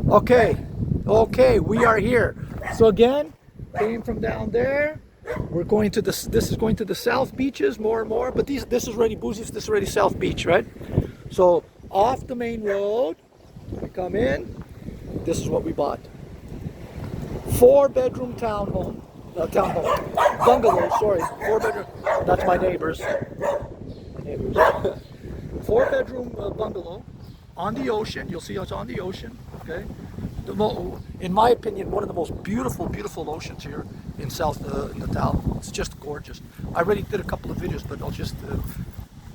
Okay, okay, we are here. So again, came from down there. We're going to this is going to the South Beaches more and more, but this is already Boozies, this is already South Beach, right? So off the main road, we come in, this is what we bought. 4-bedroom townhome, bungalow, sorry, 4-bedroom, that's my neighbors. 4-bedroom bungalow on the ocean. You'll see it's on the ocean, okay? In my opinion, one of the most beautiful oceans here in in the town. It's just gorgeous. I already did a couple of videos, but I'll just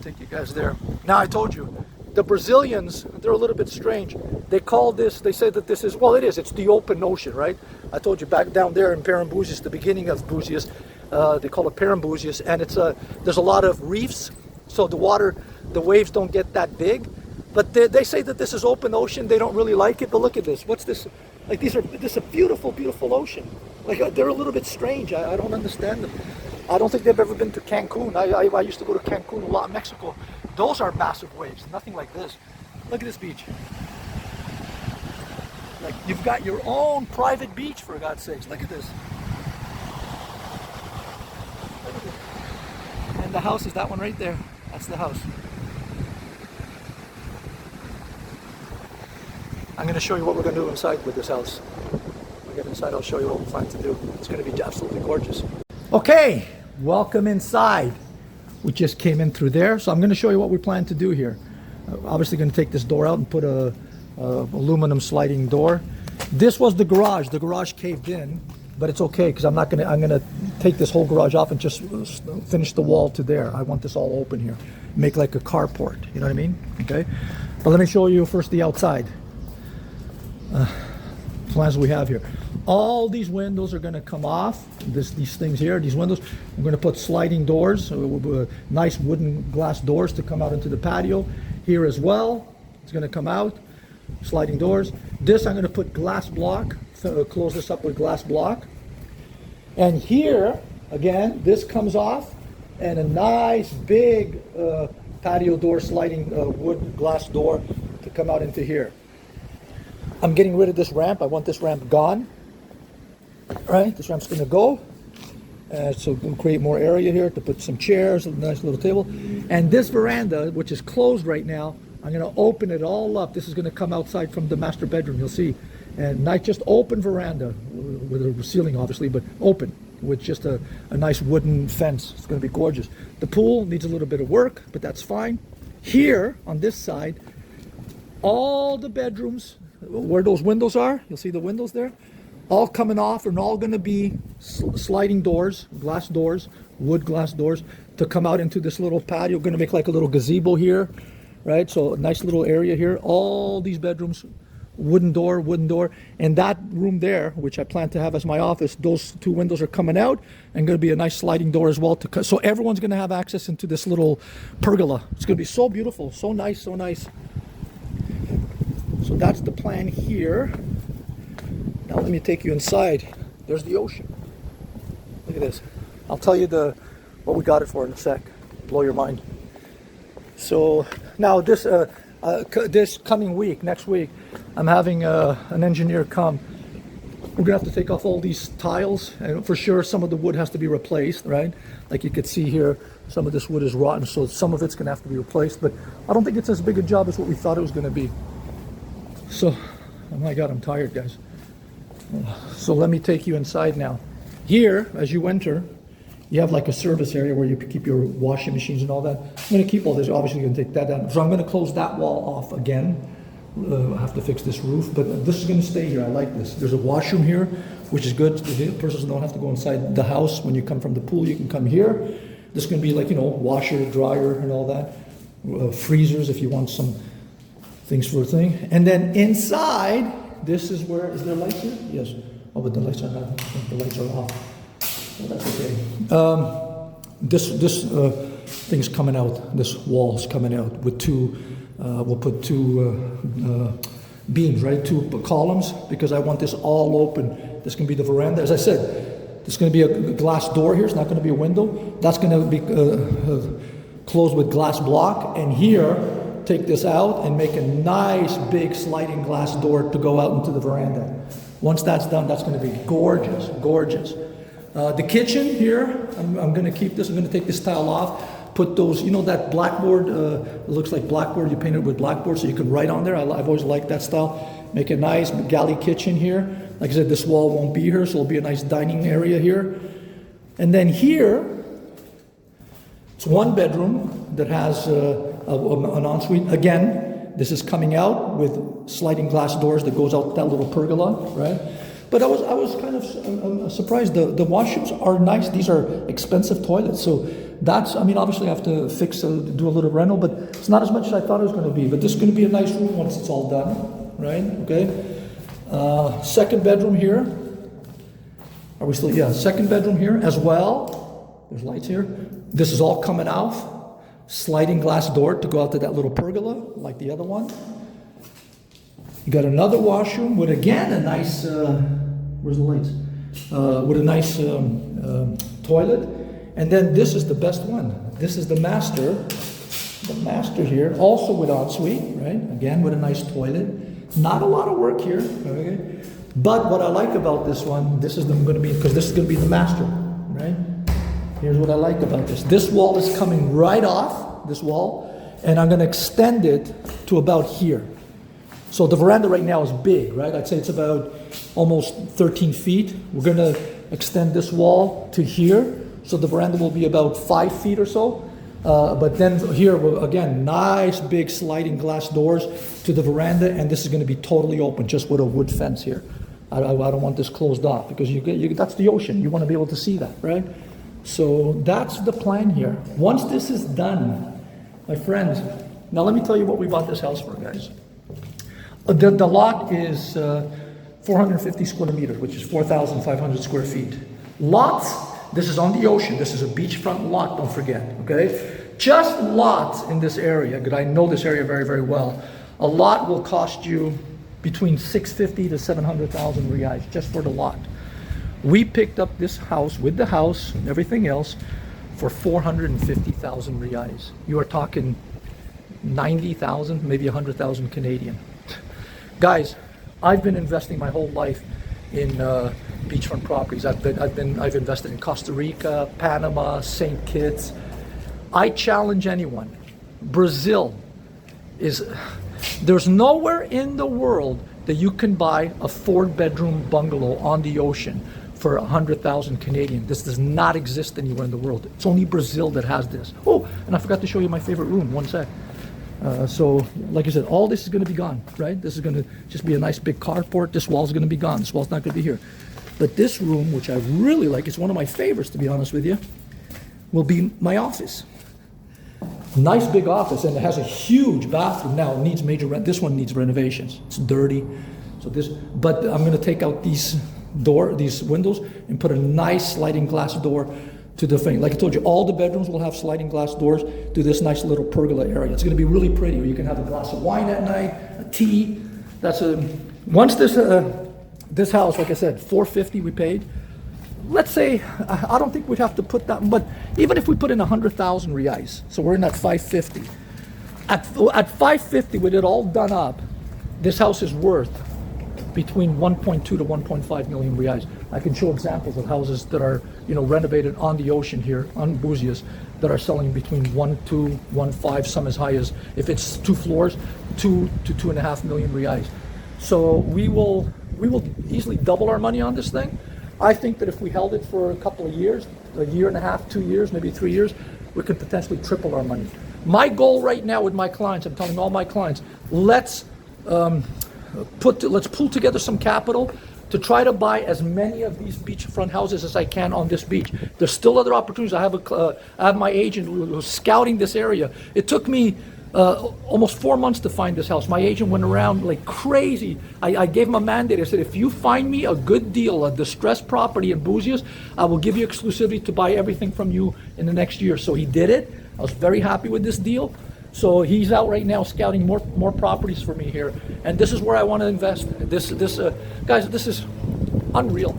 take you guys there. Now, I told you, the Brazilians, they're a little bit strange. They call this, they say that this is, well, it's the open ocean, right? I told you back down there in Parambuzias, the beginning of Búzios, they call it Parambuzias, and there's a lot of reefs, so the waves don't get that big. But they say that this is open ocean. They don't really like it. But look at this. What's this? Like this is a beautiful ocean. Like they're a little bit strange. I don't understand them. I don't think they've ever been to Cancun. I used to go to Cancun a lot, Mexico. Those are massive waves. Nothing like this. Look at this beach. Like you've got your own private beach, for God's sakes. Look at this. Look at this. And the house is that one right there. That's the house. I'm going to show you what we're going to do inside with this house. When we get inside, I'll show you what we plan to do. It's going to be absolutely gorgeous. Okay, welcome inside. We just came in through there, so I'm going to show you what we plan to do here. Obviously going to take this door out and put a aluminum sliding door. This was the garage. The garage caved in, but it's okay because I'm going to take this whole garage off and just finish the wall to there. I want this all open here. Make like a carport, you know what I mean? Okay, but let me show you first the outside. Plans we have here. All these windows are going to come off. These things here, these windows. I'm going to put sliding doors, nice wooden glass doors to come out into the patio. Here as well, it's going to come out. Sliding doors. This I'm going to put glass block. Close this up with glass block. And here, again, this comes off, and a nice big patio door, sliding wood glass door to come out into here. I'm getting rid of this ramp. I want this ramp gone. All right, this ramp's going to go. So we'll create more area here to put some chairs, a nice little table. And this veranda, which is closed right now, I'm going to open it all up. This is going to come outside from the master bedroom, you'll see. And not just open veranda, with a ceiling obviously, but open, with just a nice wooden fence. It's going to be gorgeous. The pool needs a little bit of work, but that's fine. Here, on this side, all the bedrooms, where those windows are, you'll see the windows there, all coming off and all going to be sliding doors, glass doors, wood glass doors to come out into this little patio. Going to make like a little gazebo here, right? So a nice little area here. All these bedrooms, wooden door, and that room there, which I plan to have as my office, those two windows are coming out and going to be a nice sliding door as well. So everyone's going to have access into this little pergola. It's going to be so beautiful, so nice, so nice. So that's the plan here. Now let me take you inside. There's the ocean. Look at this. I'll tell you what we got it for in a sec. Blow your mind. So now this coming week, next week, I'm having an engineer come. We're gonna have to take off all these tiles, and for sure some of the wood has to be replaced, right? Like you could see here, some of this wood is rotten, so some of it's gonna have to be replaced. But I don't think it's as big a job as what we thought it was gonna be. So, oh my God, I'm tired, guys. So let me take you inside now. Here, as you enter, you have like a service area where you keep your washing machines and all that. I'm going to keep all this. Obviously, going to take that down. So I'm going to close that wall off again. I have to fix this roof, but this is going to stay here. I like this. There's a washroom here, which is good. The persons don't have to go inside the house. When you come from the pool, you can come here. This is going to be like, washer, dryer, and all that. Freezers if you want some things for a thing. And then inside, this is where, is there lights here? Yes. Oh, but the lights are not, I think the lights are off. So that's okay. This thing's coming out, this wall's coming out with we'll put two beams, right? Two columns, because I want this all open. This can be the veranda. As I said, there's going to be a glass door here. It's not going to be a window. That's going to be closed with glass block. And here, take this out and make a nice big sliding glass door to go out into the veranda. Once that's done, that's going to be gorgeous, gorgeous. The kitchen here, I'm going to keep this. I'm going to take this tile off, put those, you know, that blackboard, it looks like blackboard, you paint it with blackboard so you can write on there. I've always liked that style. Make a nice galley kitchen here. Like I said, this wall won't be here, so it'll be a nice dining area here. And then here, it's one bedroom that has an ensuite. Again, this is coming out with sliding glass doors that goes out that little pergola, right? But I was kind of surprised. The washrooms are nice. These are expensive toilets, so that's. I mean, obviously, I have to do a little rental, but it's not as much as I thought it was going to be. But this is going to be a nice room once it's all done, right? Okay. Second bedroom here. Are we still? Yeah. Second bedroom here as well. There's lights here. This is all coming out. Sliding glass door to go out to that little pergola, like the other one. You got another washroom with, again, a nice, where's the lights? With a nice toilet. And then this is the best one. This is the master here, also with ensuite, right? Again, with a nice toilet. Not a lot of work here, okay? But what I like about this one, this is going to be, because this is going to be the master, right? Here's what I like about this. This wall is coming right off, this wall, and I'm going to extend it to about here. So the veranda right now is big, right? I'd say it's about almost 13 feet. We're going to extend this wall to here. So the veranda will be about 5 feet or so. But then here, again, nice big sliding glass doors to the veranda. And this is going to be totally open, just with a wood fence here. I don't want this closed off because that's the ocean. You want to be able to see that, right? So that's the plan here. Once this is done, my friends, now let me tell you what we bought this house for, guys. The lot is 450 square meters, which is 4,500 square feet. Lots, this is on the ocean. This is a beachfront lot, don't forget, okay? Just lots in this area, because I know this area very, very well. A lot will cost you between 650 to 700,000 reais, just for the lot. We picked up this house with the house and everything else for 450,000 reais. You are talking 90,000, maybe 100,000 Canadian. Guys, I've been investing my whole life in beachfront properties. I've invested in Costa Rica, Panama, St. Kitts. I challenge anyone. Brazil there's nowhere in the world that you can buy a 4-bedroom bungalow on the ocean for 100,000 Canadian. This does not exist anywhere in the world. It's only Brazil that has this. Oh, and I forgot to show you my favorite room. One sec. So, like I said, all this is going to be gone, right? This is going to just be a nice big carport. This wall's going to be gone. This wall's not going to be here. But this room, which I really like, it's one of my favorites, to be honest with you, will be my office. Nice big office, and it has a huge bathroom. Now, it needs this one needs renovations. It's dirty. But I'm going to take out these windows and put a nice sliding glass door to the thing. Like I told you, all the bedrooms will have sliding glass doors to this nice little pergola area. It's going to be really pretty. You can have a glass of wine at night, a tea. Once this house, like I said, 450 we paid. Let's say, I don't think we'd have to put that, but even if we put in 100,000 reais, so we're in at 550. At 550, with it all done up, this house is worth between 1.2 to 1.5 million reais. I can show examples of houses that are, renovated on the ocean here, on Búzios, that are selling between 1.2, 1.5, some as high as, if it's 2 floors, 2 to 2.5 million reais. So we will easily double our money on this thing. I think that if we held it for a couple of years, a year and a half, 2 years, maybe 3 years, we could potentially triple our money. My goal right now with my clients, I'm telling all my clients, let's pull together some capital to try to buy as many of these beachfront houses as I can on this beach. There's still other opportunities. I have my agent who's scouting this area. It took me almost 4 months to find this house. My agent went around like crazy. I gave him a mandate. I said, if you find me a good deal, a distressed property in Búzios, I will give you exclusivity to buy everything from you in the next year. So he did it. I was very happy with this deal. So he's out right now scouting more properties for me here, and this is where I want to invest. Guys, this is unreal.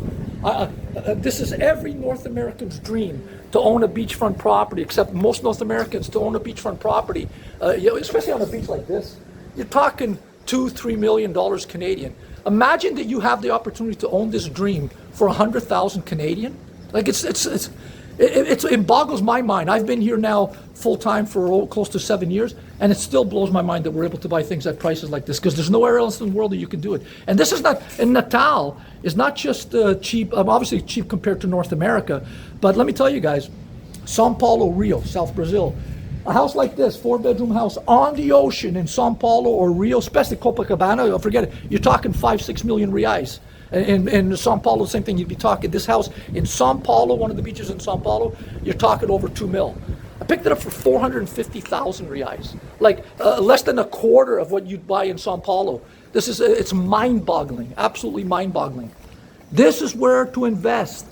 This is every North American's dream to own a beachfront property, except most North Americans to own a beachfront property, especially on a beach like this. You're talking $2-3 million Canadian. Imagine that you have the opportunity to own this dream for 100,000 Canadian. Like it boggles my mind. I've been here now full time for close to 7 years, and it still blows my mind that we're able to buy things at prices like this, because there's nowhere else in the world that you can do it. And this is not, and Natal is not just cheap, obviously cheap compared to North America, but let me tell you guys, Sao Paulo, Rio, South Brazil, a house like this, 4-bedroom house on the ocean in Sao Paulo or Rio, especially Copacabana, forget it, you're talking 5-6 million reais. In Sao Paulo, same thing, you'd be talking, this house in Sao Paulo, one of the beaches in Sao Paulo, you're talking over 2 mil. I picked it up for 450,000 reais, like less than a quarter of what you'd buy in Sao Paulo. It's mind-boggling, absolutely mind-boggling. This is where to invest.